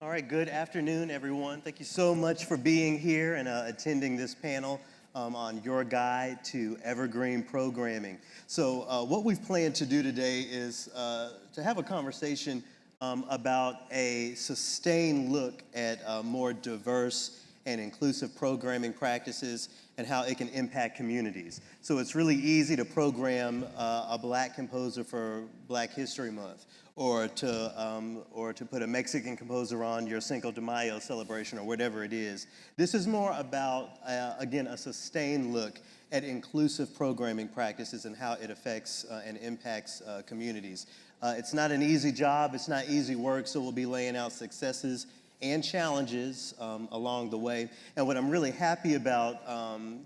All right, good afternoon, everyone. Thank you so much for being here and attending this panel on your guide to evergreen programming. So what we've planned to do today is to have a conversation about a sustained look at more diverse and inclusive programming practices and how it can impact communities. So it's really easy to program a Black composer for Black History Month, or to put a Mexican composer on your Cinco de Mayo celebration, or whatever it is. This is more about, again, a sustained look at inclusive programming practices and how it affects and impacts communities. It's not an easy job, it's not easy work, so we'll be laying out successes and challenges along the way. And what I'm really happy about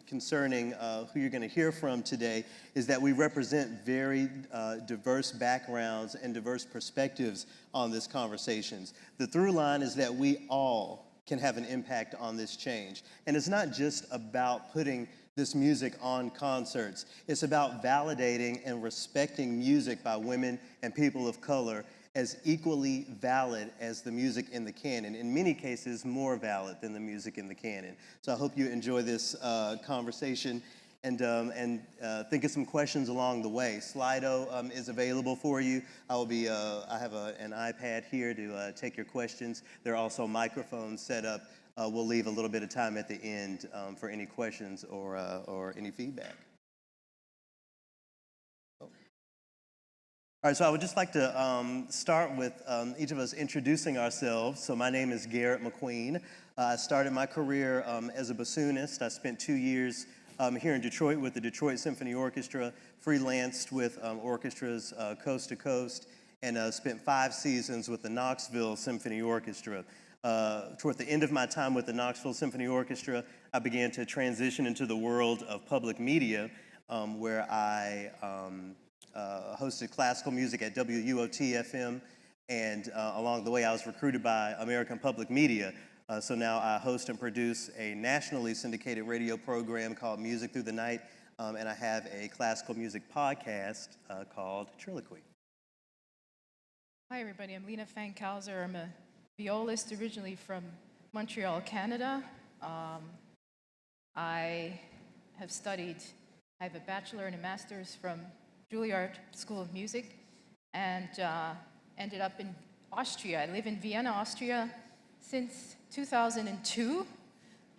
concerning who you're going to hear from today is that we represent very diverse backgrounds and diverse perspectives on these conversations. The through line is that we all can have an impact on this change. And it's not just about putting this music on concerts. It's about validating and respecting music by women and people of color as equally valid as the music in the canon, in many cases more valid than the music in the canon. So I hope you enjoy this conversation and think of some questions along the way. Slido is available for you. I have an iPad here to take your questions. There are also microphones set up. We'll leave a little bit of time at the end for any questions or any feedback. All right, so I would just like to start with each of us introducing ourselves. So my name is Garrett McQueen. I started my career as a bassoonist. I spent 2 years here in Detroit with the Detroit Symphony Orchestra, freelanced with orchestras coast to coast, and spent 5 seasons with the Knoxville Symphony Orchestra. Toward the end of my time with the Knoxville Symphony Orchestra, I began to transition into the world of public media, where I hosted classical music at WUOT-FM, and along the way I was recruited by American Public Media. So now I host and produce a nationally syndicated radio program called Music Through the Night, and I have a classical music podcast called Triloquy. Hi everybody, I'm Lina Fankhauser. I'm a violist originally from Montreal, Canada. I have a bachelor and a master's from Juilliard School of Music, and ended up in Austria. I live in Vienna, Austria since 2002,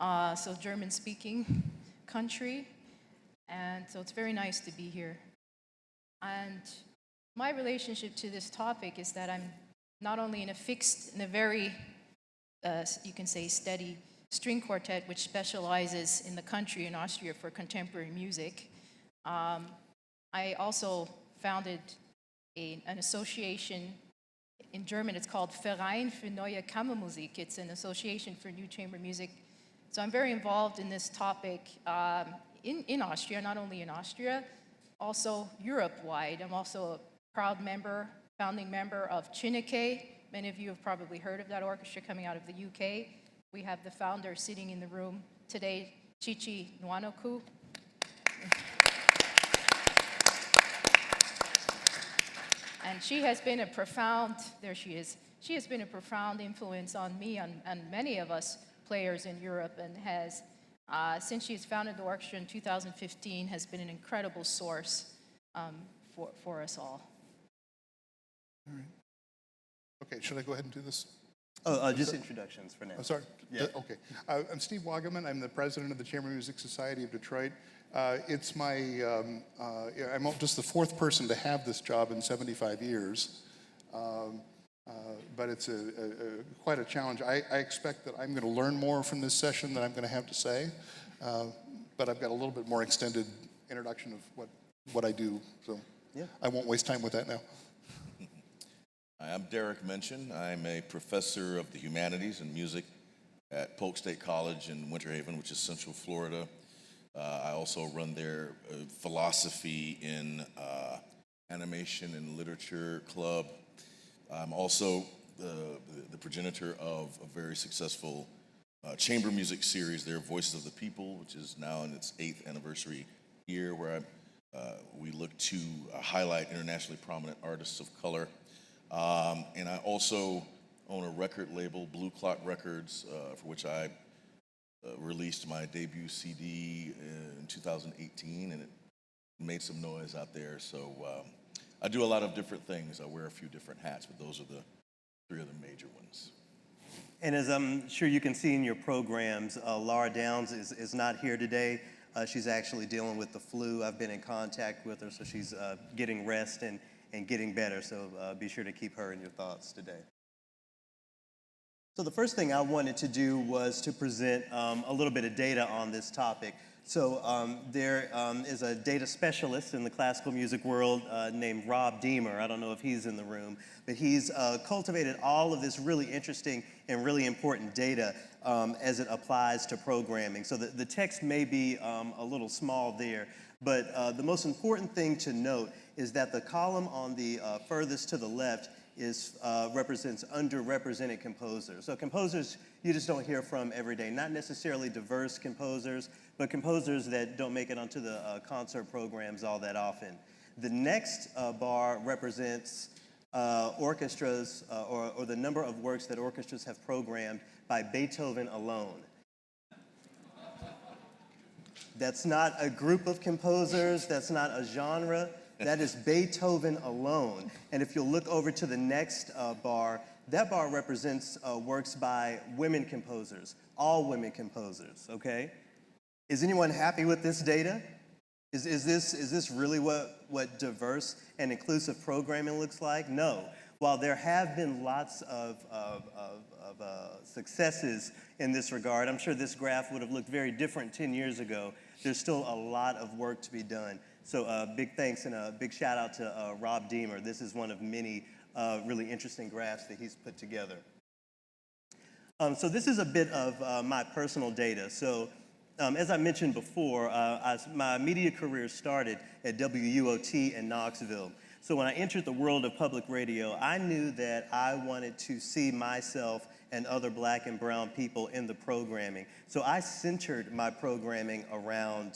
so German-speaking country, and so it's very nice to be here. And my relationship to this topic is that I'm not only in a very, you can say, steady string quartet, which specializes in the country in Austria for contemporary music. I also founded an association. In German, it's called Verein für Neue Kammermusik. It's an association for new chamber music. So I'm very involved in this topic in Austria, not only in Austria, also Europe-wide. I'm also a proud founding member of Cinneke. Many of you have probably heard of that orchestra coming out of the UK. We have the founder sitting in the room today, Chichi Nwanoku. And she has been she has been a profound influence on me and many of us players in Europe, and has, since she's founded the orchestra in 2015, has been an incredible source for us all. All right. Okay, should I go ahead and do this? Just introductions for now. Oh, sorry. Yeah. Okay. I'm Steve Waggaman. I'm the president of the Chamber Music Society of Detroit. It's I'm just the 4th person to have this job in 75 years, but it's quite a challenge. I expect that I'm going to learn more from this session than I'm going to have to say, but I've got a little bit more extended introduction of what I do, so yeah. I won't waste time with that now. I'm Derek Menchan. I'm a professor of the humanities and music at Polk State College in Winter Haven, which is Central Florida. I also run their philosophy in animation and literature club. I'm also the progenitor of a very successful chamber music series, their Voices of the People, which is now in its 8th anniversary year, where we look to highlight internationally prominent artists of color. And I also own a record label, Blue Clock Records, for which I released my debut CD in 2018, and it made some noise out there. So I do a lot of different things. I wear a few different hats, but those are the three of the major ones. And as I'm sure you can see in your programs, Laura Downs is not here today. She's actually dealing with the flu. I've been in contact with her, so she's getting rest and getting better. So be sure to keep her in your thoughts today. So the first thing I wanted to do was to present a little bit of data on this topic. So there is a data specialist in the classical music world named Rob Deemer. I don't know if he's in the room, but he's cultivated all of this really interesting and really important data as it applies to programming. So the text may be a little small there, but the most important thing to note is that the column on the furthest to the left represents underrepresented composers. So composers you just don't hear from every day, not necessarily diverse composers, but composers that don't make it onto the concert programs all that often. The next bar represents orchestras or the number of works that orchestras have programmed by Beethoven alone. That's not a group of composers, that's not a genre, that is Beethoven alone. And if you'll look over to the next bar, that bar represents works by women composers, all women composers, okay? Is anyone happy with this data? Is this really what diverse and inclusive programming looks like? No. While there have been lots of successes in this regard, I'm sure this graph would have looked very different 10 years ago. There's still a lot of work to be done. So big thanks and a big shout out to Rob Deemer. This is one of many really interesting graphs that he's put together. So this is a bit of my personal data. So as I mentioned before, my media career started at WUOT in Knoxville. So when I entered the world of public radio, I knew that I wanted to see myself and other black and brown people in the programming. So I centered my programming around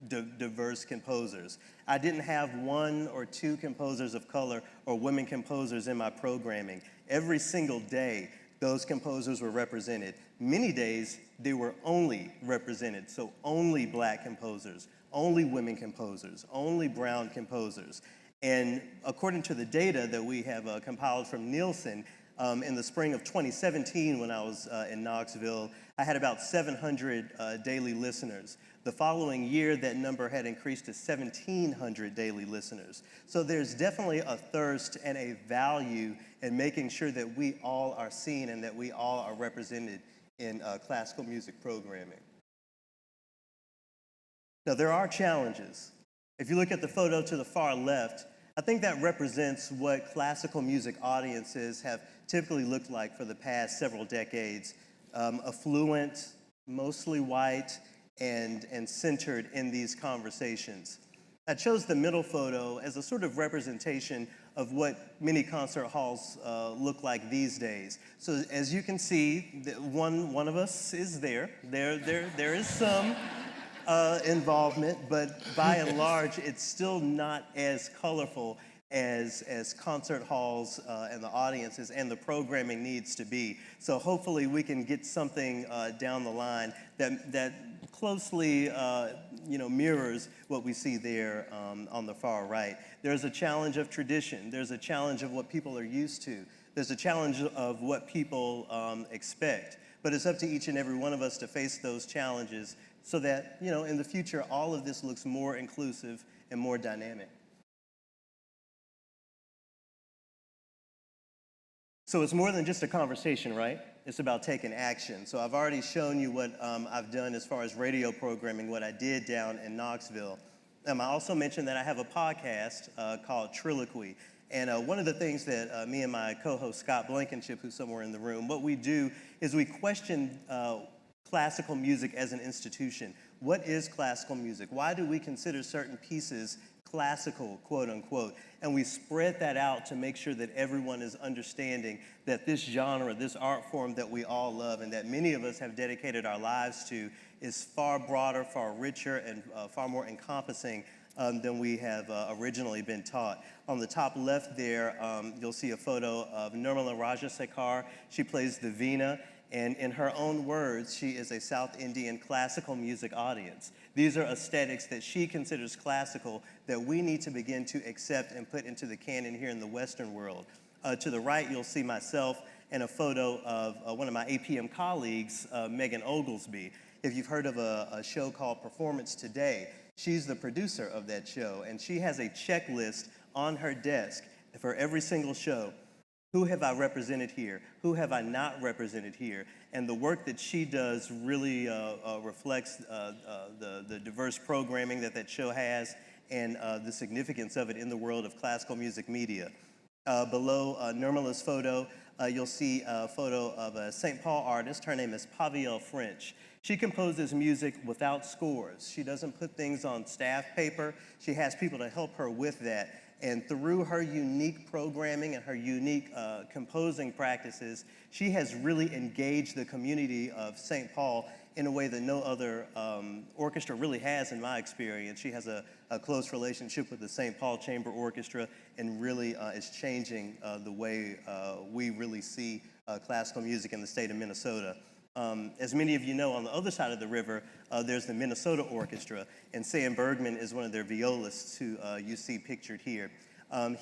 diverse composers. I didn't have one or two composers of color or women composers in my programming. Every single day, those composers were represented. Many days, they were only represented, so only black composers, only women composers, only brown composers. And according to the data that we have compiled from Nielsen, in the spring of 2017 when I was in Knoxville, I had about 700 daily listeners. The following year, that number had increased to 1,700 daily listeners. So there's definitely a thirst and a value in making sure that we all are seen and that we all are represented in classical music programming. Now, there are challenges. If you look at the photo to the far left, I think that represents what classical music audiences have typically looked like for the past several decades. Affluent, mostly white, and centered in these conversations. I chose the middle photo as a sort of representation of what many concert halls look like these days. So as you can see, one of us is there. There is some involvement, but by and large, it's still not as colorful as concert halls and the audiences and the programming needs to be. So hopefully we can get something down the line that closely mirrors what we see there on the far right. There's a challenge of tradition. There's a challenge of what people are used to. There's a challenge of what people expect. But it's up to each and every one of us to face those challenges so that, in the future, all of this looks more inclusive and more dynamic. So it's more than just a conversation, right? It's about taking action. So I've already shown you what I've done as far as radio programming, what I did down in Knoxville. I also mentioned that I have a podcast called Triloquy. And one of the things that me and my co-host Scott Blankenship, who's somewhere in the room, what we do is we question classical music as an institution. What is classical music? Why do we consider certain pieces classical, quote unquote? And we spread that out to make sure that everyone is understanding that this genre, this art form that we all love and that many of us have dedicated our lives to is far broader, far richer, and far more encompassing than we have originally been taught. On the top left there, you'll see a photo of Nirmala Rajasekhar. She plays the veena, and in her own words, she is a South Indian classical music audience. These are aesthetics that she considers classical that we need to begin to accept and put into the canon here in the Western world. To the right, you'll see myself and a photo of one of my APM colleagues, Megan Oglesby. If you've heard of a show called Performance Today, she's the producer of that show, and she has a checklist on her desk for every single show. Who have I represented here? Who have I not represented here? And the work that she does really reflects the diverse programming that show has and the significance of it in the world of classical music media. Below Nirmala's photo, you'll see a photo of a St. Paul artist. Her name is Pavielle French. She composes music without scores. She doesn't put things on staff paper. She has people to help her with that. And through her unique programming and her unique composing practices, she has really engaged the community of St. Paul in a way that no other orchestra really has, in my experience. She has a close relationship with the St. Paul Chamber Orchestra and really is changing the way we really see classical music in the state of Minnesota. As many of you know, on the other side of the river, there's the Minnesota Orchestra, and Sam Bergman is one of their violists who you see pictured here.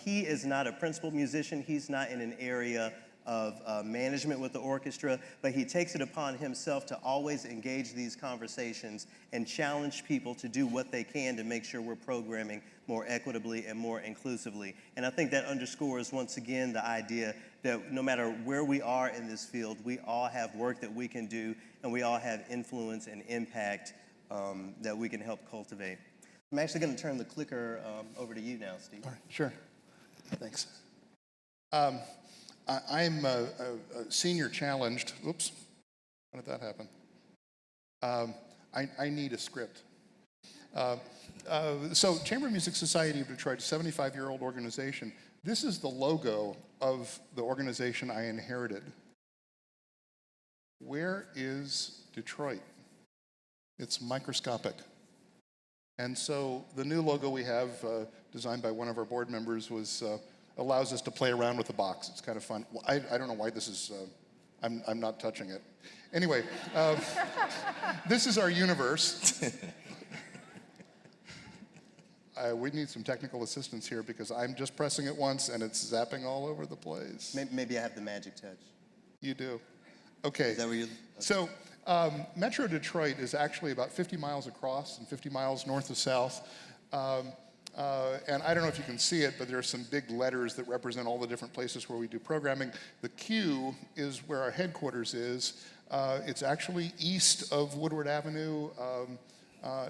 He is not a principal musician. He's not in an area of management with the orchestra, but he takes it upon himself to always engage these conversations and challenge people to do what they can to make sure we're programming more equitably and more inclusively. And I think that underscores, once again, the idea that no matter where we are in this field, we all have work that we can do, and we all have influence and impact that we can help cultivate. I'm actually going to turn the clicker over to you now, Steve. All right, sure. Thanks. I'm a senior challenged. Oops, how did that happen? I need a script. So Chamber Music Society of Detroit, a 75-year-old organization. This is the logo of the organization I inherited. Where is Detroit? It's microscopic. And so the new logo we have, designed by one of our board members, allows us to play around with the box. It's kind of fun. Well, I don't know why this is, I'm not touching it. Anyway, this is our universe. We need some technical assistance here because I'm just pressing it once and it's zapping all over the place. Maybe I have the magic touch. You do. Okay. Is that where you? Okay. So Metro Detroit is actually about 50 miles across and 50 miles north of south. And I don't know if you can see it, but there are some big letters that represent all the different places where we do programming. The Q is where our headquarters is. It's actually east of Woodward Avenue,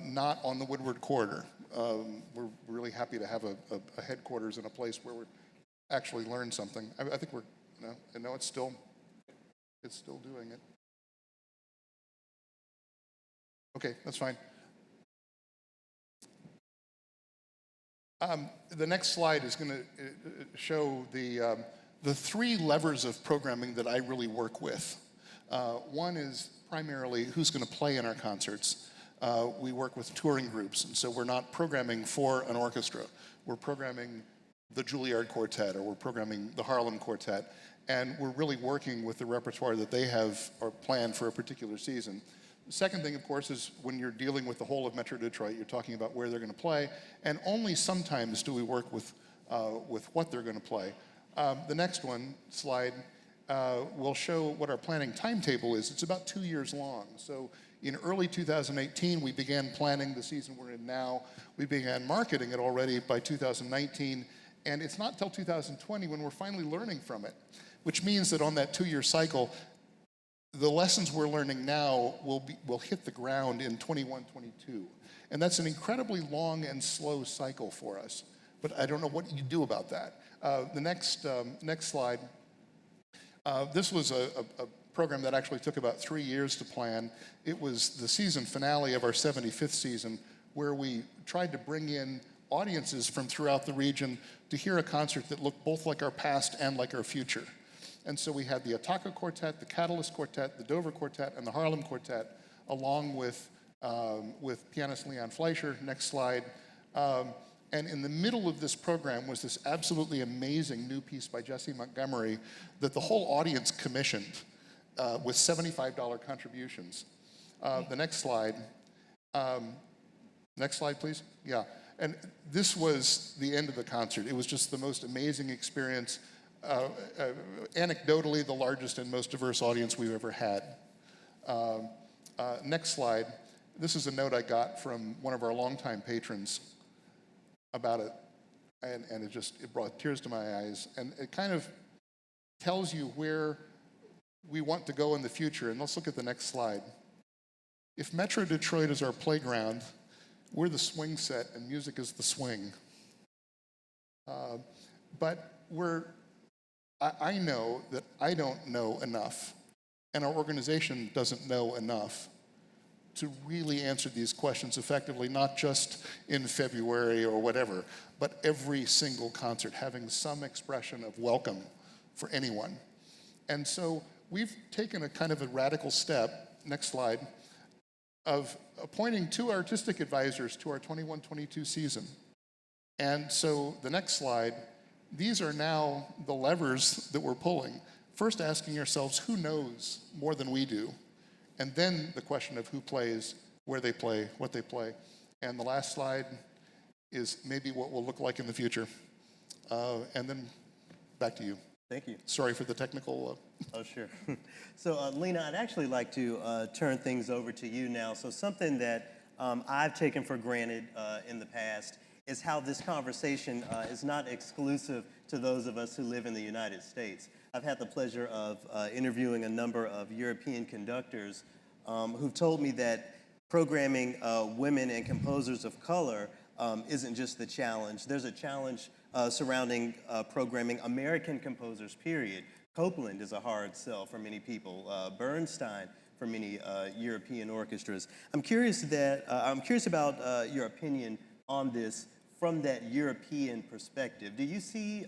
not on the Woodward corridor. We're really happy to have a headquarters in a place where we actually learn something. I think we're, no, it's still doing it. Okay, that's fine. The next slide is going to show the three levers of programming that I really work with. One is primarily who's going to play in our concerts. We work with touring groups, and so we're not programming for an orchestra. We're programming the Juilliard Quartet, or we're programming the Harlem Quartet, and we're really working with the repertoire that they have or planned for a particular season. The second thing, of course, is when you're dealing with the whole of Metro Detroit, you're talking about where they're going to play, and only sometimes do we work with what they're going to play. The next slide will show what our planning timetable is. It's about 2 years long. So in early 2018, we began planning the season we're in now. We began marketing it already by 2019, and it's not till 2020 when we're finally learning from it, which means that on that 2-year cycle, the lessons we're learning now will hit the ground in 21, 22. And that's an incredibly long and slow cycle for us. But I don't know what you do about that. The next slide. This was a program that actually took about 3 years to plan. It was the season finale of our 75th season, where we tried to bring in audiences from throughout the region to hear a concert that looked both like our past and like our future. And so we had the Ataka Quartet, the Catalyst Quartet, the Dover Quartet, and the Harlem Quartet, along with pianist Leon Fleischer. Next slide. And in the middle of this program was this absolutely amazing new piece by Jesse Montgomery that the whole audience commissioned with $75 contributions. The next slide. Next slide, please. Yeah. And this was the end of the concert. It was just the most amazing experience. Anecdotally, the largest and most diverse audience we've ever had. Next slide. This is a note I got from one of our longtime patrons about it, and it brought tears to my eyes, and it kind of tells you where we want to go in the future. And let's look at the next slide. If Metro Detroit is our playground, we're the swing set and music is the swing. But I know that I don't know enough, and our organization doesn't know enough to really answer these questions effectively, not just in February or whatever, but every single concert having some expression of welcome for anyone. And so we've taken a kind of a radical step, next slide, of appointing 2 artistic advisors to our 21-22 season. And so the next slide, these are now the levers that we're pulling. First asking ourselves, who knows more than we do? And then the question of who plays, where they play, what they play. And the last slide is maybe what we'll look like in the future. And then back to you. Thank you. Sorry for the technical. Oh, sure. So, Lena, I'd actually like to turn things over to you now. So something that I've taken for granted in the past is how this conversation is not exclusive to those of us who live in the United States. I've had the pleasure of interviewing a number of European conductors who've told me that programming women and composers of color isn't just the challenge. There's a challenge surrounding programming American composers, period. Copland is a hard sell for many people. Bernstein for many European orchestras. I'm curious about your opinion on this from that European perspective. Do you see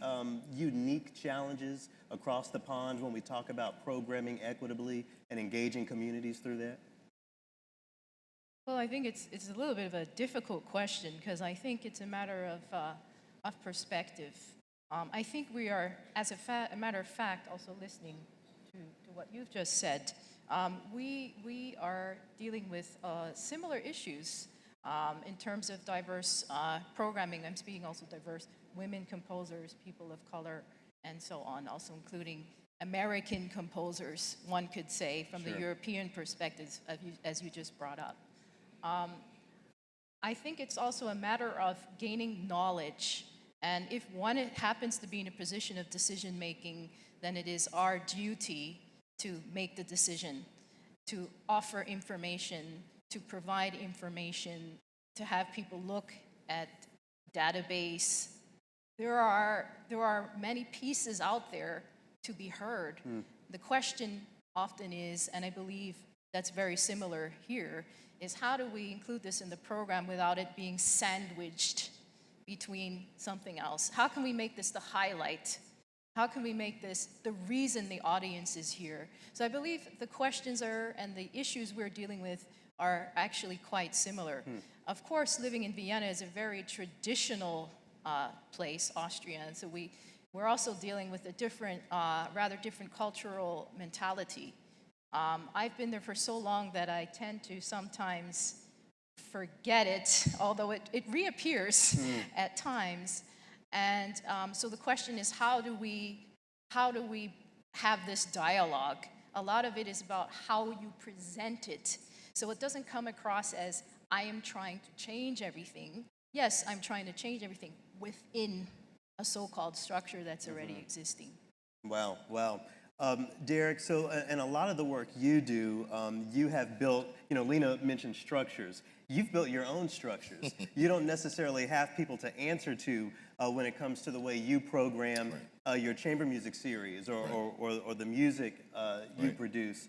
unique challenges across the pond when we talk about programming equitably and engaging communities through that? Well, I think it's a little bit of a difficult question because I think it's a matter of perspective. I think we are, as a matter of fact, also listening to what you've just said. We are dealing with similar issues in terms of diverse programming. I'm speaking also diverse women composers, people of color, and so on, also including American composers, one could say, from the European perspective, as you just brought up. I think it's also a matter of gaining knowledge. And if one happens to be in a position of decision making, then it is our duty to make the decision, to offer information, to provide information, to have people look at database. There are many pieces out there to be heard. The question often is, and I believe that's very similar here, is how do we include this in the program without it being sandwiched between something else? How can we make this the highlight? How can we make this the reason the audience is here? So I believe the questions and the issues we're dealing with are actually quite similar. Of course, living in Vienna is a very traditional place, Austria, and so we're also dealing with a different, rather different cultural mentality. I've been there for so long that I tend to sometimes forget it, although it reappears at times. And so the question is, how do we have this dialogue? A lot of it is about how you present it. So it doesn't come across as, I am trying to change everything. Yes, I'm trying to change everything within a so-called structure that's already existing. Wow. Derek, so in a lot of the work you do, you have built, Lena mentioned structures. You've built your own structures. You don't necessarily have people to answer to when it comes to the way you program your chamber music series or the music you produce.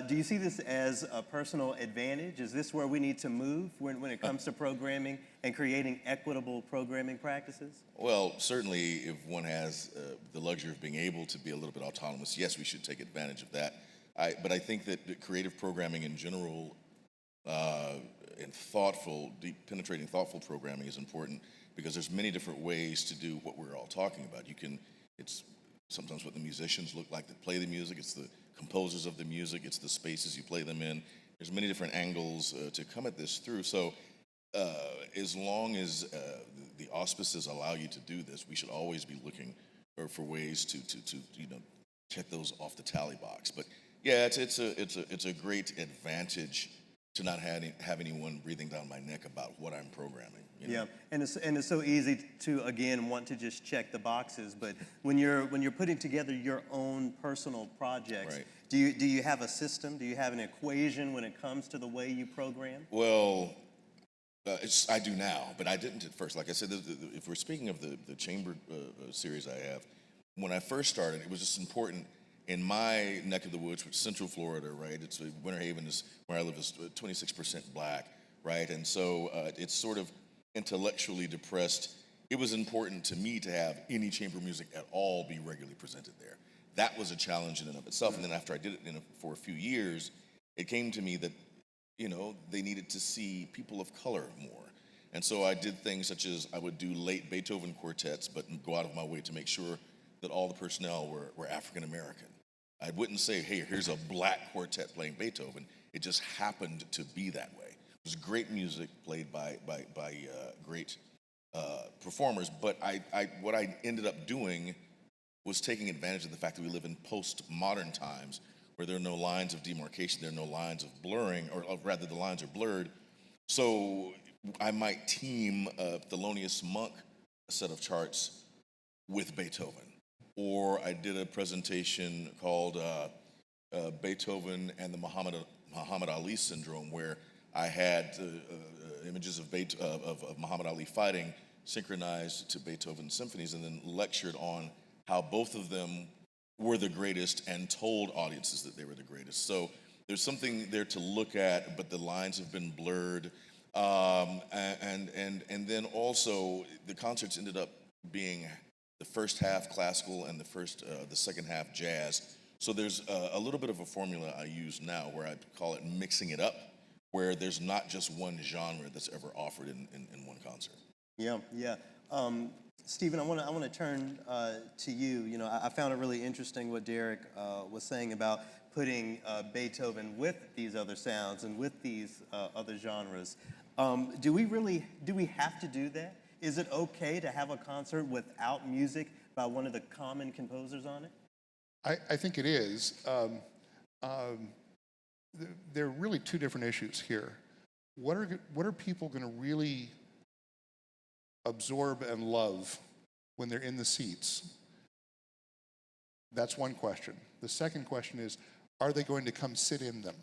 Do you see this as a personal advantage? Is this where we need to move when it comes to programming and creating equitable programming practices? Well, certainly if one has the luxury of being able to be a little bit autonomous, yes, we should take advantage of that. But I think that creative programming in general and thoughtful, deep, penetrating, thoughtful programming is important because there's many different ways to do what we're all talking about. It's sometimes what the musicians look like that play the music, it's the composers of the music, it's the spaces you play them in. There's many different angles to come at this through. So as long as the auspices allow you to do this, we should always be looking for ways to check those off the tally box. But yeah, it's a great advantage to not have anyone breathing down my neck about what I'm programming. Yeah, and it's so easy to again want to just check the boxes, but when you're putting together your own personal projects, Right. do you have a system? Do you have an equation when it comes to the way you program? Well, I do now, but I didn't at first. Like I said, if we're speaking of the chamber series I have, when I first started, it was just important in my neck of the woods, which is Central Florida, right? It's Winter Haven is where I live, is 26% black, right? And so it's sort of intellectually depressed. It was important to me to have any chamber music at all be regularly presented there. That was a challenge in and of itself. And then after I did it for a few years, it came to me that they needed to see people of color more. And so I did things such as I would do late Beethoven quartets, but go out of my way to make sure that all the personnel were African American. I wouldn't say, hey, here's a black quartet playing Beethoven. It just happened to be that way. It was great music played by great performers, but what I ended up doing was taking advantage of the fact that we live in postmodern times where there are no lines of demarcation, there are no lines of blurring, or rather the lines are blurred. So I might team Thelonious Monk, a set of charts, with Beethoven. Or I did a presentation called Beethoven and the Muhammad Ali Syndrome, where I had images of Muhammad Ali fighting synchronized to Beethoven's symphonies, and then lectured on how both of them were the greatest and told audiences that they were the greatest. So there's something there to look at, but the lines have been blurred. And then also the concerts ended up being the first half classical and the second half jazz. So there's a little bit of a formula I use now where I call it mixing it up, where there's not just one genre that's ever offered in one concert. Yeah, yeah. Stephen, I want to turn to you. I found it really interesting what Derek was saying about putting Beethoven with these other sounds and with these other genres. Do we have to do that? Is it okay to have a concert without music by one of the common composers on it? I think it is. There are really two different issues here. What are people going to really absorb and love when they're in the seats? That's one question. The second question is, are they going to come sit in them?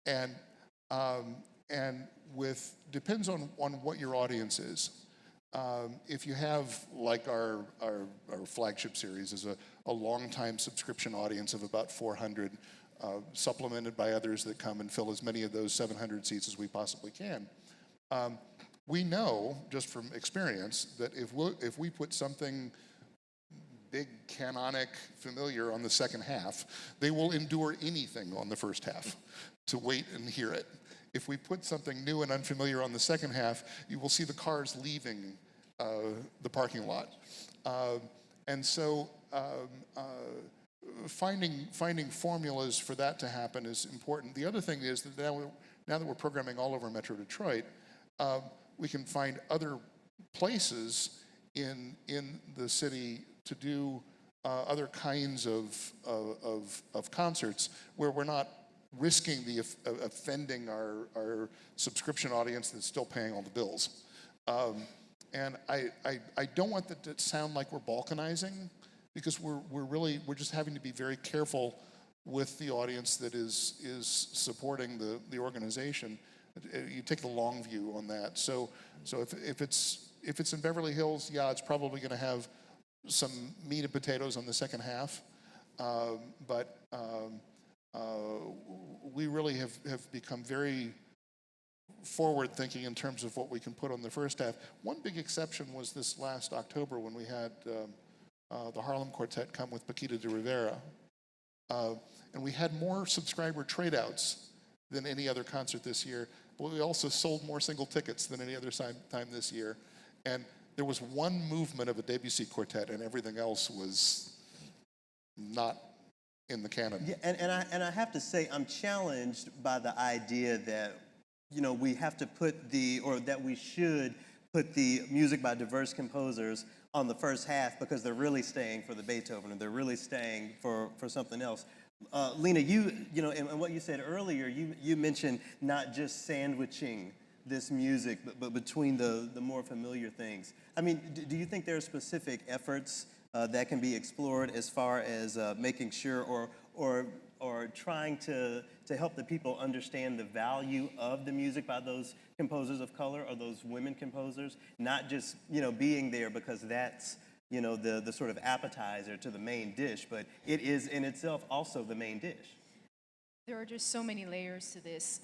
And depends on what your audience is. If you have, like our flagship series is a long-time subscription audience of about 400, supplemented by others that come and fill as many of those 700 seats as we possibly can. We know, just from experience, that if we put something big, canonic, familiar on the second half, they will endure anything on the first half to wait and hear it. If we put something new and unfamiliar on the second half, you will see the cars leaving the parking lot. And so finding formulas for that to happen is important. The other thing is that now that we're programming all over Metro Detroit, we can find other places in the city to do other kinds of concerts where we're not risking offending our subscription audience that's still paying all the bills. And I don't want that to sound like we're balkanizing, because we're just having to be very careful with the audience that is supporting the organization. You take the long view on that. So if it's in Beverly Hills, yeah, it's probably going to have some meat and potatoes on the second half, but we really have become very forward thinking in terms of what we can put on the first half. One big exception was this last October when we had the Harlem Quartet come with Paquita de Rivera. And we had more subscriber trade-outs than any other concert this year. But we also sold more single tickets than any other time this year. And there was one movement of a Debussy quartet, and everything else was not in the canon. Yeah, and I have to say, I'm challenged by the idea that, we have to that we should put the music by diverse composers on the first half because they're really staying for the Beethoven, and they're really staying for something else. Lena, and what you said earlier, you mentioned not just sandwiching this music, but between the more familiar things. I mean, do you think there are specific efforts that can be explored as far as making sure or trying to help the people understand the value of the music by those composers of color or those women composers, not just being there because that's the sort of appetizer to the main dish, but it is in itself also the main dish? There are just so many layers to this.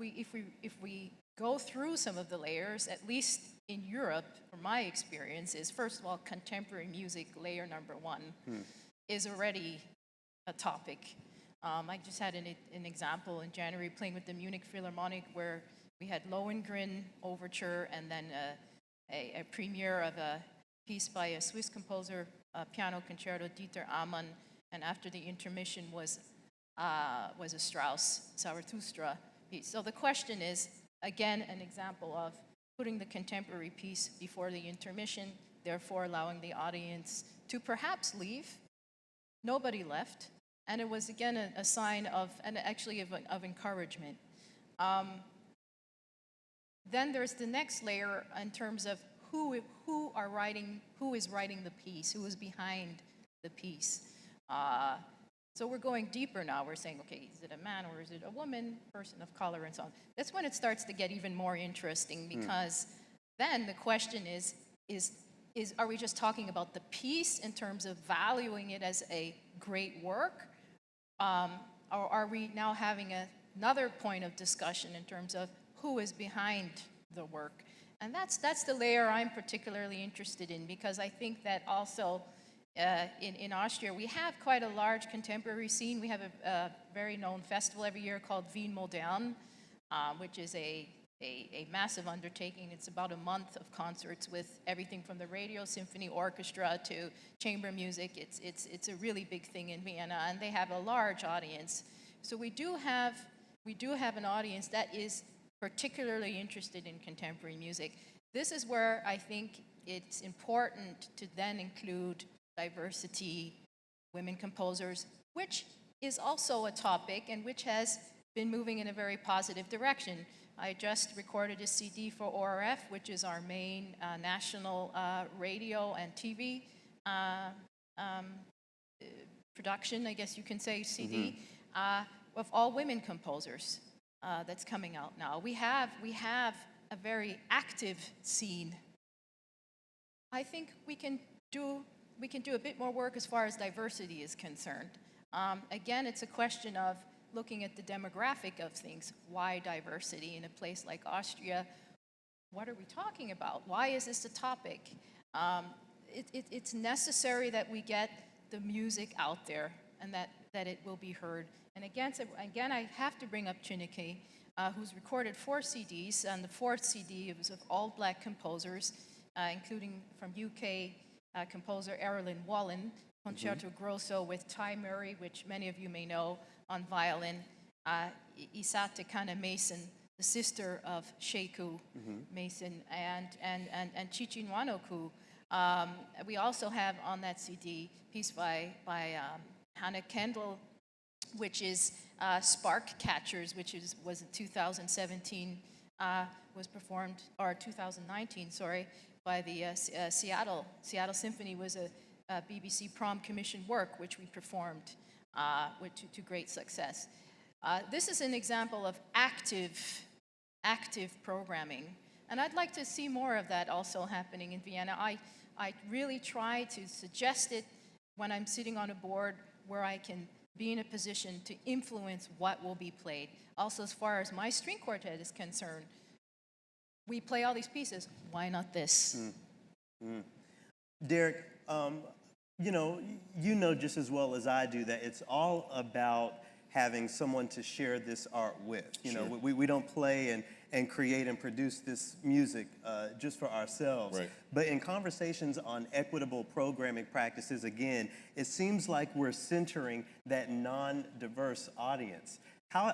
If we go through some of the layers, at least in Europe, from my experience, is first of all, contemporary music, layer number one, is already a topic. I just had an example in January playing with the Munich Philharmonic where we had Lohengrin Overture and then a premiere of a piece by a Swiss composer, piano concerto, Dieter Amann, and after the intermission was a Strauss Zarathustra piece. So the question is, again, an example of putting the contemporary piece before the intermission, therefore allowing the audience to perhaps leave. Nobody left, and it was again a sign of, and actually of encouragement. Then there's the next layer in terms of who is writing the piece, who is behind the piece. So we're going deeper now. We're saying, okay, is it a man or is it a woman, person of color, and so on. That's when it starts to get even more interesting because then the question is are we just talking about the piece in terms of valuing it as a great work? Or are we now having another point of discussion in terms of who is behind the work? And that's the layer I'm particularly interested in because I think that also in Austria, we have quite a large contemporary scene. We have a very known festival every year called Wien Modern, which is a massive undertaking. It's about a month of concerts with everything from the radio symphony orchestra to chamber music. It's a really big thing in Vienna, and they have a large audience. So we do have an audience that is particularly interested in contemporary music. This is where I think it's important to then include diversity, women composers, which is also a topic and which has been moving in a very positive direction. I just recorded a CD for ORF, which is our main national radio and TV production, I guess you can say, CD, of all women composers that's coming out now. We have a very active scene. I think we can do a bit more work as far as diversity is concerned. Again, it's a question of looking at the demographic of things. Why diversity in a place like Austria? What are we talking about? Why is this a topic? It's necessary that we get the music out there and that it will be heard. And again, I have to bring up Chineke, who's recorded 4 CDs, and the 4th CD was of all black composers, including from UK composer Erilyn Wallen, Concerto Grosso with Ty Murray, which many of you may know, on violin, Isate Kana Mason, the sister of Sheku Mason, and Chichi Nwanoku. We also have on that CD a piece by Hannah Kendall, which is Spark Catchers, which was in 2017, was performed, or 2019, sorry, by the Seattle Symphony. Was a BBC Prom Commission work, which we performed to great success. This is an example of active programming, and I'd like to see more of that also happening in Vienna. I really try to suggest it when I'm sitting on a board where I can be in a position to influence what will be played. Also, as far as my string quartet is concerned, we play all these pieces. Why not this? Derek, you know just as well as I do that it's all about having someone to share this art with. You Sure. know, we don't play and create and produce this music just for ourselves. Right. But in conversations on equitable programming practices, again, it seems like we're centering that non-diverse audience. How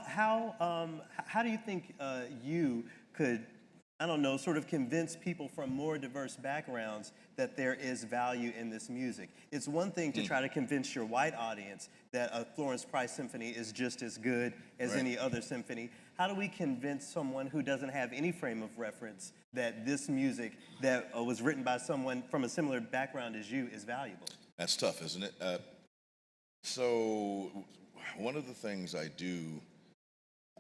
do you think you could, I don't know, sort of convince people from more diverse backgrounds that there is value in this music? It's one thing to try to convince your white audience that a Florence Price symphony is just as good as any other symphony. How do we convince someone who doesn't have any frame of reference that this music that was written by someone from a similar background as you is valuable? That's tough, isn't it? So one of the things I do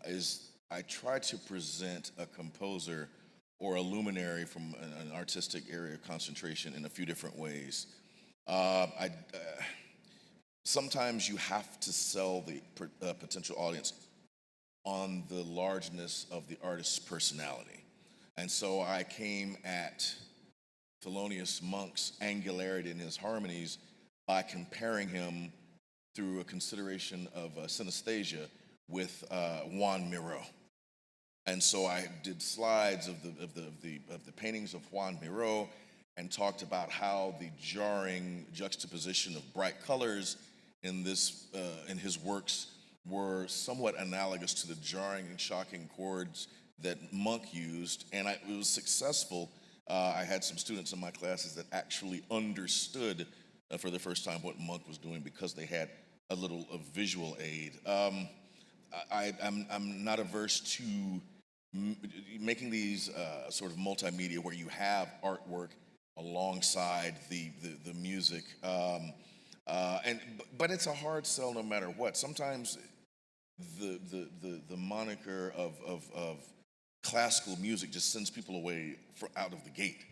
is I try to present a composer or a luminary from an artistic area of concentration in a few different ways. Sometimes you have to sell the potential audience on the largeness of the artist's personality. And so I came at Thelonious Monk's angularity in his harmonies by comparing him through a consideration of synesthesia with Juan Miró. And so I did slides of the paintings of Juan Miró and talked about how the jarring juxtaposition of bright colors in his works were somewhat analogous to the jarring and shocking chords that Monk used, and it was successful. I had some students in my classes that actually understood for the first time what Monk was doing because they had a little visual aid. I'm not averse to making these sort of multimedia where you have artwork alongside the music, but it's a hard sell no matter what. Sometimes the moniker of classical music just sends people away out of the gate,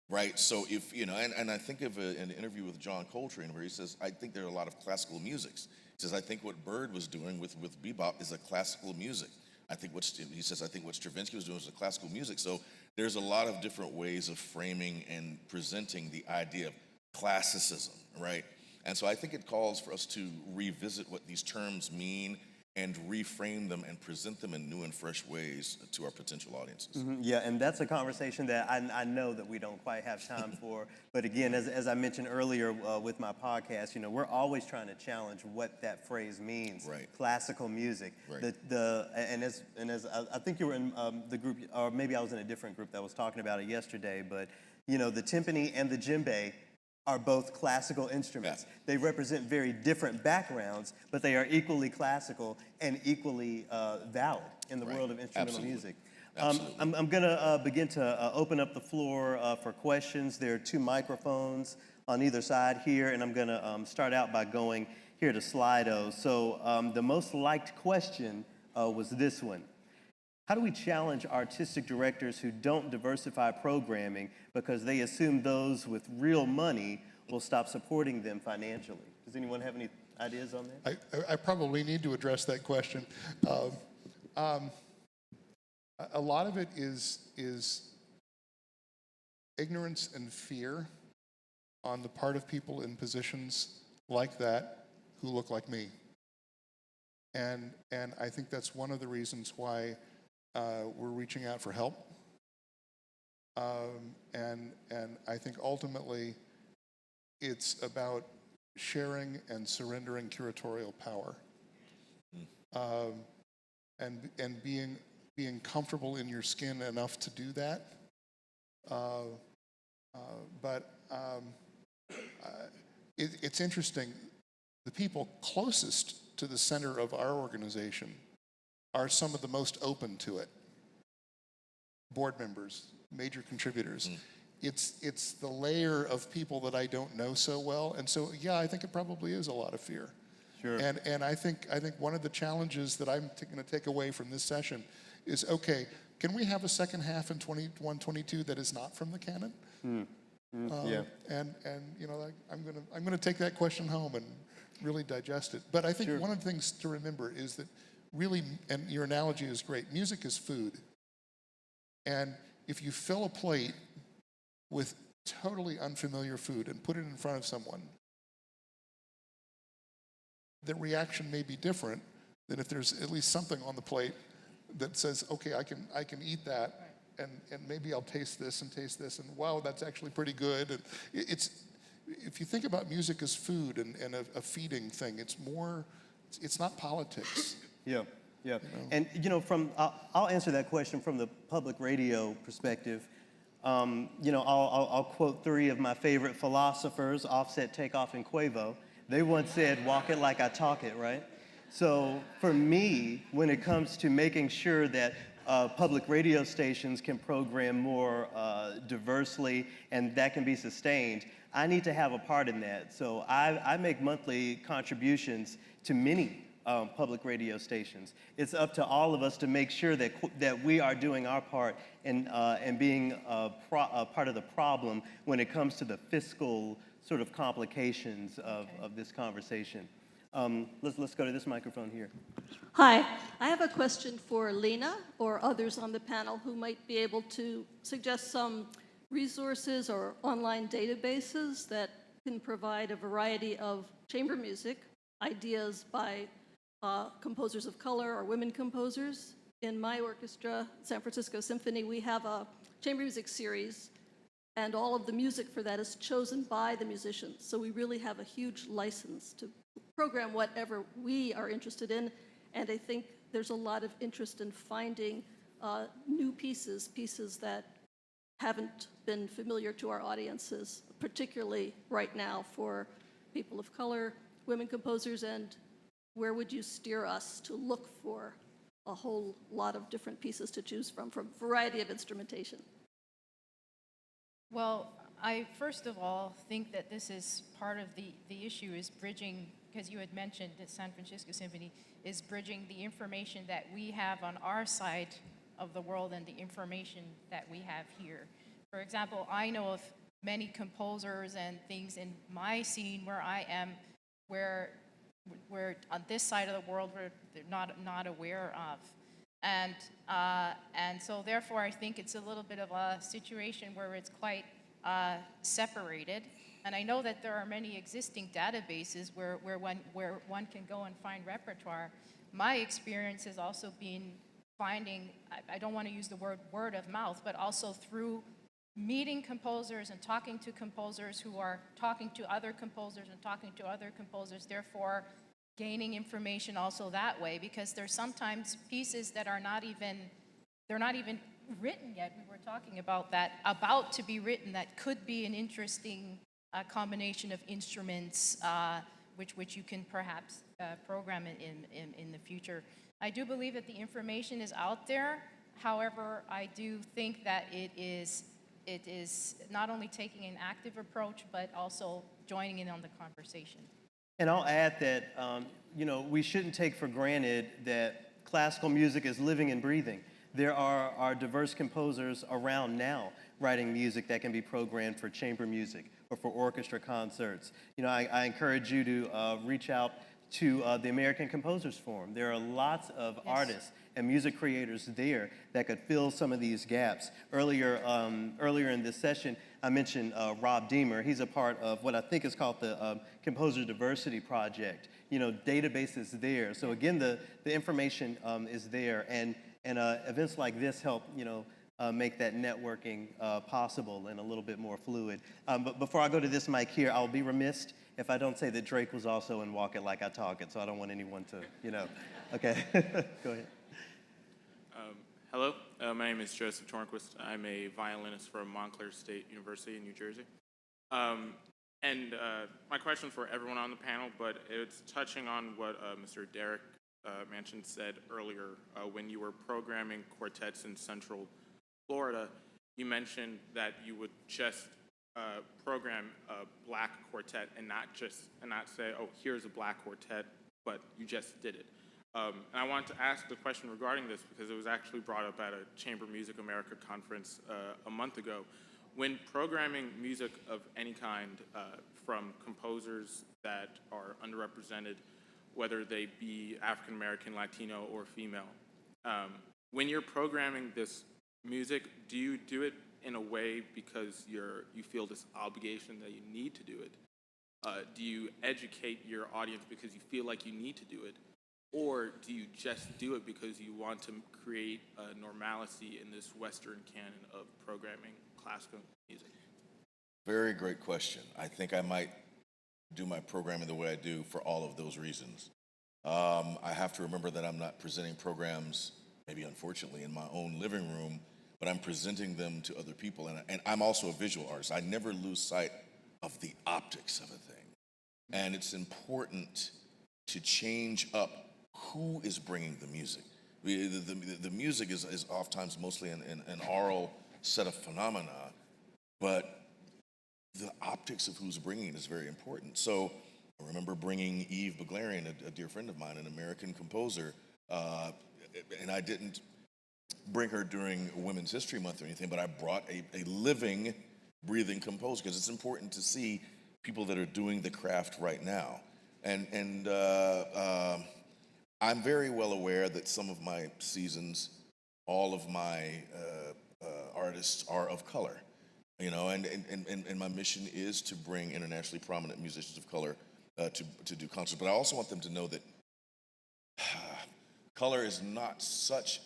right? So if, you know, and I think of an interview with John Coltrane where he says, I think there are a lot of classical musics. He says, I think what Bird was doing with bebop is a classical music. I think what Stravinsky was doing was a classical music. So there's a lot of different ways of framing and presenting the idea of classicism, right? And so I think it calls for us to revisit what these terms mean and reframe them and present them in new and fresh ways to our potential audiences. Yeah, and that's a conversation that I know that we don't quite have time for. But again, as I mentioned earlier with my podcast, you know, we're always trying to challenge what that phrase means. Right. Classical music. Right. As I think you were in the group, or maybe I was in a different group that was talking about it yesterday. But you know, the timpani and the djembe are both classical instruments. Yeah. They represent very different backgrounds, but they are equally classical and equally valid in the world of instrumental Absolutely. music. Absolutely. I'm going to begin to open up the floor for questions. There are 2 microphones on either side here, and I'm going to start out by going here to Slido. So the most liked question was this one. How do we challenge artistic directors who don't diversify programming because they assume those with real money will stop supporting them financially? Does anyone have any ideas on that? I probably need to address that question. A lot of it is ignorance and fear on the part of people in positions like that who look like me. And I think that's one of the reasons why we're reaching out for help. And I think ultimately it's about sharing and surrendering curatorial power. And being comfortable in your skin enough to do that. It's interesting. The people closest to the center of our organization are some of the most open to it. Board members, major contributors. It's the layer of people that I don't know so well. And so, yeah, I think it probably is a lot of fear. Sure. And I think one of the challenges that I'm going to take away from this session is, okay, can we have a second half in 21-22 that is not from the canon? Yeah. And you know, like, I'm gonna take that question home and really digest it. But I think one of the things to remember is that really, and your analogy is great, music is food. And if you fill a plate with totally unfamiliar food and put it in front of someone, the reaction may be different then if there's at least something on the plate that says, okay, I can eat that, and maybe I'll taste this, and wow, that's actually pretty good. And if you think about music as food and a feeding thing, it's not politics. Yeah, yeah. And I'll answer that question from the public radio perspective. I'll quote three of my favorite philosophers, Offset, Takeoff, and Quavo. They once said, "Walk it like I talk it," right? So for me, when it comes to making sure that public radio stations can program more diversely and that can be sustained, I need to have a part in that. So I make monthly contributions to many public radio stations. It's up to all of us to make sure that we are doing our part and being part of the problem when it comes to the fiscal sort of complications of this conversation. Let's go to this microphone here. Hi, I have a question for Lena or others on the panel who might be able to suggest some resources or online databases that can provide a variety of chamber music ideas by composers of color or women composers. In my orchestra, San Francisco Symphony, we have a chamber music series, and all of the music for that is chosen by the musicians. So we really have a huge license to program whatever we are interested in, and I think there's a lot of interest in finding new pieces that haven't been familiar to our audiences, particularly right now for people of color, women composers, and where would you steer us to look for a whole lot of different pieces to choose from a variety of instrumentation? Well, I first of all think that this is part of the issue is bridging, because you had mentioned that San Francisco Symphony is bridging the information that we have on our side of the world and the information that we have here. For example, I know of many composers and things in my scene where I am, where on this side of the world we're not aware of. And so therefore I think it's a little bit of a situation where it's quite separated. And I know that there are many existing databases where one can go and find repertoire. My experience has also been finding, I don't want to use the word of mouth, but also through meeting composers and talking to composers who are talking to other composers and talking to other composers, therefore gaining information also that way, because there's sometimes pieces that are not even written yet. We were talking about that, about to be written, that could be an interesting combination of instruments which you can perhaps program in the future. I do believe that the information is out there. However, I do think that it is not only taking an active approach, but also joining in on the conversation. And I'll add that, we shouldn't take for granted that classical music is living and breathing. There are diverse composers around now writing music that can be programmed for chamber music or for orchestra concerts. I encourage you to reach out to the American Composers Forum. There are lots of artists and music creators there that could fill some of these gaps. Earlier in this session, I mentioned Rob Deemer. He's a part of what I think is called the Composer Diversity Project. Database is there. So again, the information is there, and events like this help make that networking possible and a little bit more fluid. But before I go to this mic here, I'll be remiss if I don't say that Drake was also in Walk It Like I Talk It, so I don't want anyone to, Okay, go ahead. Hello, my name is Joseph Tornquist. I'm a violinist from Montclair State University in New Jersey. And my question for everyone on the panel, but it's touching on what Mr. Derek Menchan said earlier. When you were programming quartets in Central Florida, you mentioned that you would just program a black quartet and not say, oh, here's a black quartet, but you just did it. And I wanted to ask the question regarding this because it was actually brought up at a Chamber Music America conference a month ago. When programming music of any kind from composers that are underrepresented, whether they be African American, Latino, or female, when you're programming this music, do you do it in a way because you feel this obligation that you need to do it? Do you educate your audience because you feel like you need to do it? Or do you just do it because you want to create a normalcy in this Western canon of programming classical music? Very great question. I think I might do my programming the way I do for all of those reasons. I have to remember that I'm not presenting programs, maybe unfortunately, in my own living room, but I'm presenting them to other people. And I'm also a visual artist. I never lose sight of the optics of a thing. And it's important to change up who is bringing the music. The music is oftentimes mostly an oral set of phenomena, but the optics of who's bringing it is very important. So I remember bringing Eve Beglarian, a dear friend of mine, an American composer, and I didn't bring her during Women's History Month or anything, but I brought a living, breathing composer, because it's important to see people that are doing the craft right now. And I'm very well aware that some of my seasons, all of my artists are of color, you know, and my mission is to bring internationally prominent musicians of color to do concerts. But I also want them to know that color is not such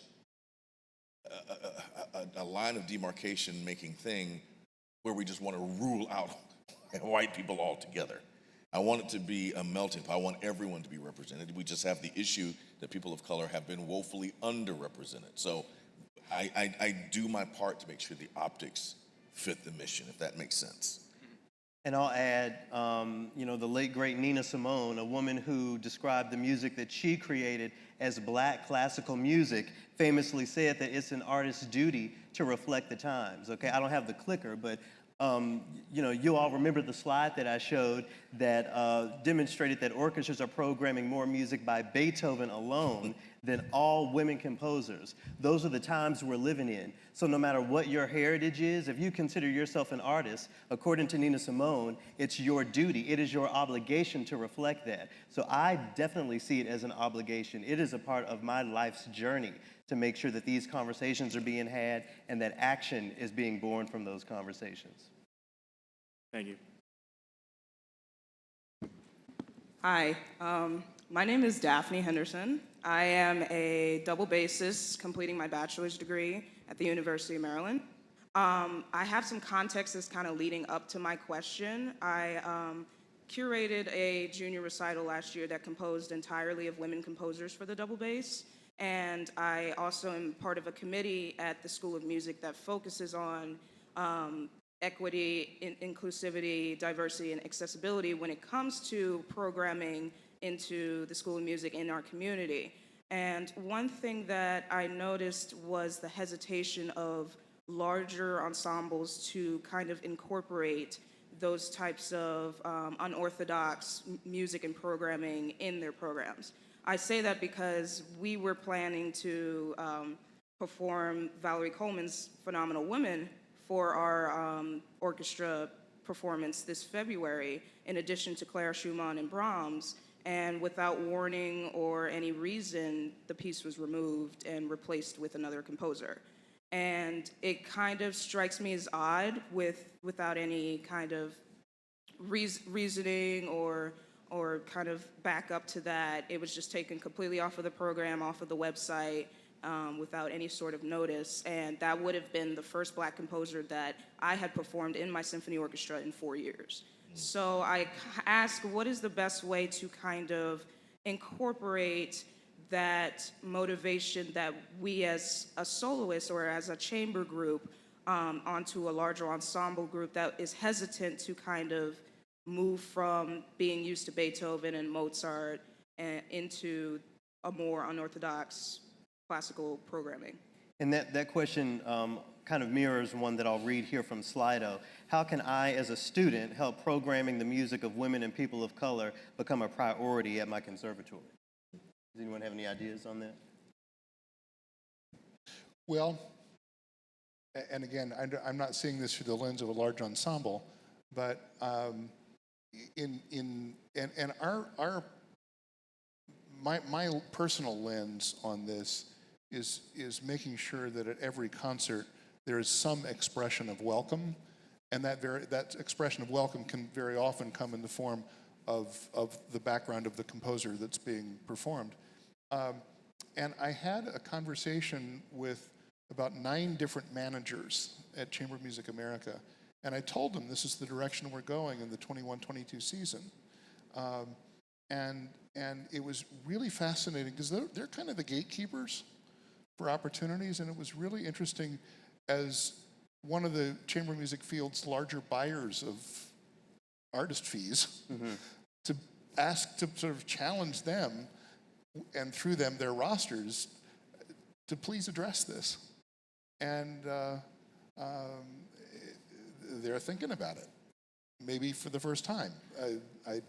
a line of demarcation making thing where we just want to rule out white people altogether. I want it to be a melting pot. I want everyone to be represented. We just have the issue that people of color have been woefully underrepresented. So I do my part to make sure the optics fit the mission, if that makes sense. And I'll add, the late, great Nina Simone, a woman who described the music that she created as Black classical music, famously said that it's an artist's duty to reflect the times, okay? I don't have the clicker, but you all remember the slide that I showed that demonstrated that orchestras are programming more music by Beethoven alone than all women composers. Those are the times we're living in. So no matter what your heritage is, if you consider yourself an artist, according to Nina Simone, it's your duty, it is your obligation to reflect that. So I definitely see it as an obligation. It is a part of my life's journey to make sure that these conversations are being had and that action is being born from those conversations. Thank you. Hi, my name is Daphne Henderson. I am a double bassist completing my bachelor's degree at the University of Maryland. I have some context that's kind of leading up to my question. I curated a junior recital last year that composed entirely of women composers for the double bass. And I also am part of a committee at the School of Music that focuses on equity, inclusivity, diversity, and accessibility when it comes to programming into the School of Music in our community. And one thing that I noticed was the hesitation of larger ensembles to kind of incorporate those types of unorthodox music and programming in their programs. I say that because we were planning to perform Valerie Coleman's Phenomenal Women for our orchestra performance this February, in addition to Clara Schumann and Brahms. And without warning or any reason, the piece was removed and replaced with another composer. And it kind of strikes me as odd without any kind of reasoning or kind of back up to that. It was just taken completely off of the program, off of the website, without any sort of notice. And that would have been the first Black composer that I had performed in my symphony orchestra in 4 years. So I ask, what is the best way to kind of incorporate that motivation that we as a soloist or as a chamber group onto a larger ensemble group that is hesitant to kind of move from being used to Beethoven and Mozart into a more unorthodox classical programming? And that question kind of mirrors one that I'll read here from Slido. How can I, as a student, help programming the music of women and people of color become a priority at my conservatory? Does anyone have any ideas on that? Well, and again, I'm not seeing this through the lens of a large ensemble, but my personal lens on this is making sure that at every concert there is some expression of welcome, and that expression of welcome can very often come in the form of the background of the composer that's being performed. And I had a conversation with about 9 different managers at Chamber of Music America, and I told them this is the direction we're going in the 21-22 season. And it was really fascinating because they're kind of the gatekeepers for opportunities, and it was really interesting as one of the Chamber of Music field's larger buyers of artist fees to ask to sort of challenge them and through them their rosters to please address this. And they're thinking about it, maybe for the first time. A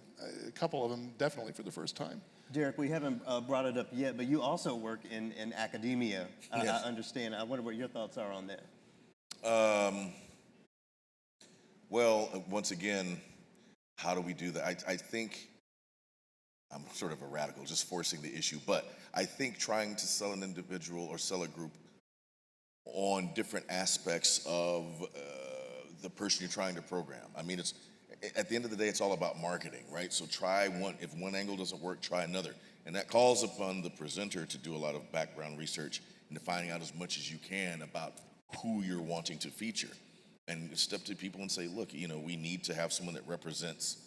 couple of them definitely for the first time. Derek, we haven't brought it up yet, but you also work in academia. Yes. I understand. I wonder what your thoughts are on that. Well, once again, how do we do that? I think I'm sort of a radical, just forcing the issue, but I think trying to sell an individual or sell a group on different aspects of the person you're trying to program. I mean, it's at the end of the day, it's all about marketing, right? So try one. If one angle doesn't work, try another, and that calls upon the presenter to do a lot of background research and to finding out as much as you can about who you're wanting to feature, and step to people and say, look, you know, we need to have someone that represents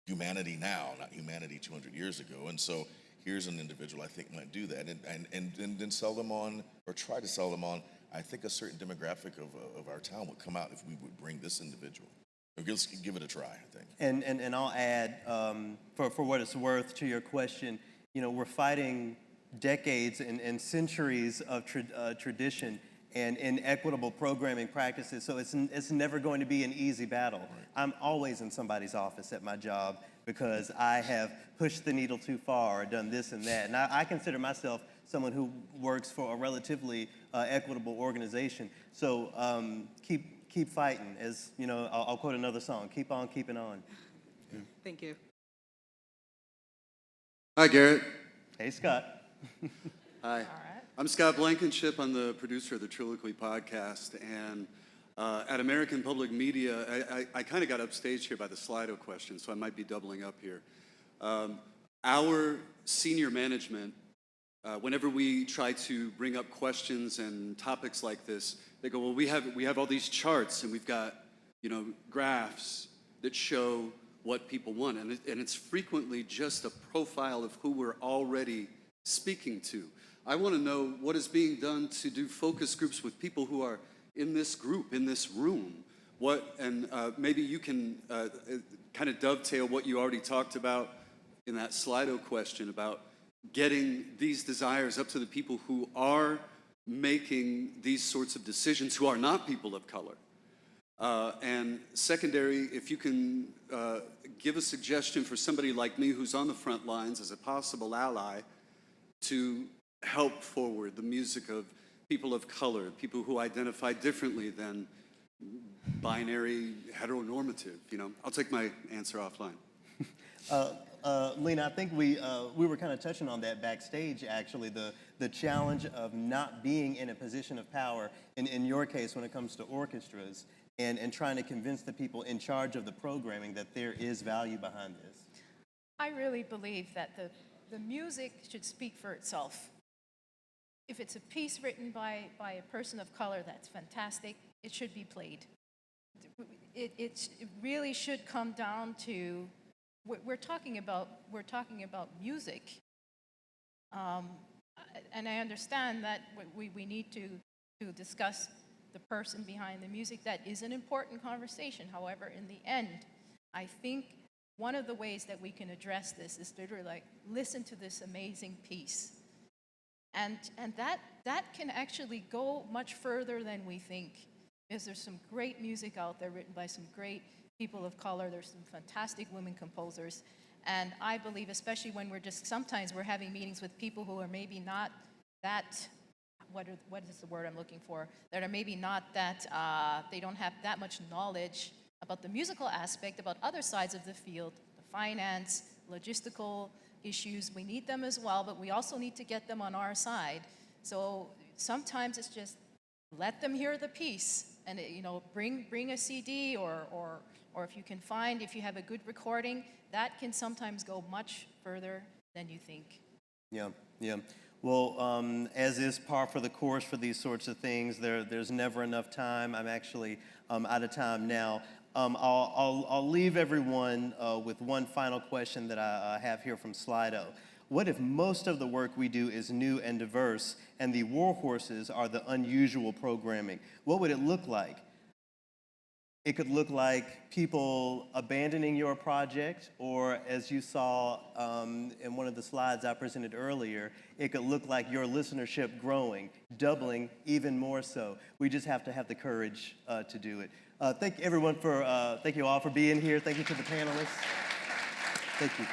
humanity now, not humanity 200 years ago. And so here's an individual I think might do that, and then sell them on, or try to sell them on. I think a certain demographic of our town would come out if we would bring this individual. Let's give it a try, I think. And I'll add, for what it's worth to your question, you know, we're fighting decades and centuries of tradition and inequitable programming practices, so it's never going to be an easy battle. Right. I'm always in somebody's office at my job because I have pushed the needle too far or done this and that, and I consider myself someone who works for a relatively equitable organization. So keep fighting, as you know. I'll quote another song: "Keep on keeping on." Yeah. Thank you. Hi, Garrett. Hey, Scott. Hi. All right. I'm Scott Blankenship. I'm the producer of the Triloquy podcast. And at American Public Media, I kind of got upstaged here by the Slido question, so I might be doubling up here. Our senior management, whenever we try to bring up questions and topics like this, they go, well, we have all these charts, and we've got, you know, graphs that show what people want. And it's frequently just a profile of who we're already speaking to. I want to know what is being done to do focus groups with people who are in this group, in this room. Maybe you can kind of dovetail what you already talked about in that Slido question about getting these desires up to the people who are making these sorts of decisions, who are not people of color. And secondary, if you can give a suggestion for somebody like me who's on the front lines as a possible ally to help forward the music of people of color, people who identify differently than binary heteronormative, you know. I'll take my answer offline. Lena, I think we were kind of touching on that backstage, actually, the challenge of not being in a position of power, in your case when it comes to orchestras, and trying to convince the people in charge of the programming that there is value behind this. I really believe that the music should speak for itself. If it's a piece written by a person of color, that's fantastic. It should be played. It really should come down to, we're talking about music, and I understand that we need to discuss the person behind the music. That is an important conversation. However, in the end, I think one of the ways that we can address this is to like listen to this amazing piece. And that can actually go much further than we think, because there's some great music out there written by some great people of color. There's some fantastic women composers. And I believe, especially when sometimes we're having meetings with people who are maybe not that, what is the word I'm looking for, that are maybe not that, they don't have that much knowledge about the musical aspect, about other sides of the field, the finance, logistical issues. We need them as well, but we also need to get them on our side. So sometimes it's just let them hear the piece, and bring a CD or if you have a good recording, that can sometimes go much further than you think. Yeah, yeah. Well, as is par for the course for these sorts of things, there's never enough time. I'm actually out of time now. I'll leave everyone with one final question that I have here from Slido. What if most of the work we do is new and diverse, and the war horses are the unusual programming? What would it look like? It could look like people abandoning your project, or as you saw in one of the slides I presented earlier, it could look like your listenership growing, doubling, even more so. We just have to have the courage to do it. Thank you all for being here. Thank you to the panelists. Thank you.